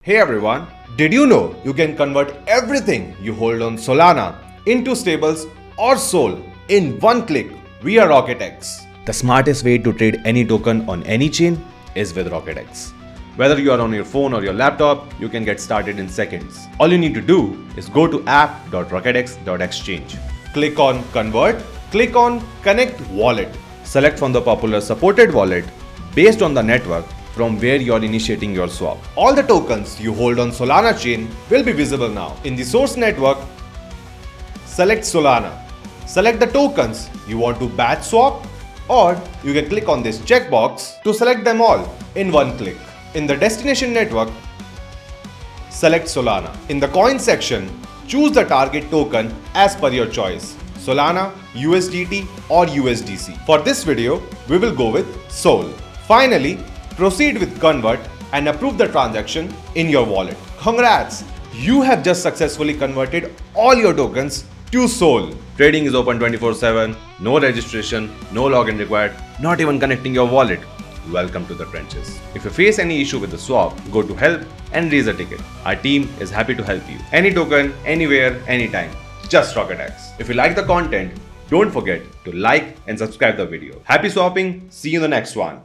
Hey everyone, did you know you can convert everything you hold on Solana into stables or SOL in one click via RocketX? The smartest way to trade any token on any chain is with RocketX. Whether you are on your phone or your laptop, you can get started in seconds. All you need to do is go to app.rocketx.exchange. Click on Convert, click on Connect Wallet. Select from the popular supported wallet based on the network from where you are initiating your swap. All the tokens you hold on Solana chain will be visible now. In the source network, select Solana. Select the tokens you want to batch swap, or you can click on this checkbox to select them all in one click. In the destination network, select Solana. In the coin section, choose the target token as per your choice: Solana, USDT or USDC. For this video, we will go with SOL. Finally, proceed with Convert and approve the transaction in your wallet. Congrats! You have just successfully converted all your tokens to SOL. Trading is open 24/7, no registration, no login required, not even connecting your wallet. Welcome to the trenches. If you face any issue with the swap, go to help and raise a ticket. Our team is happy to help you. Any token, anywhere, anytime. Just RocketX. If you like the content, don't forget to like and subscribe the video. Happy swapping. See you in the next one.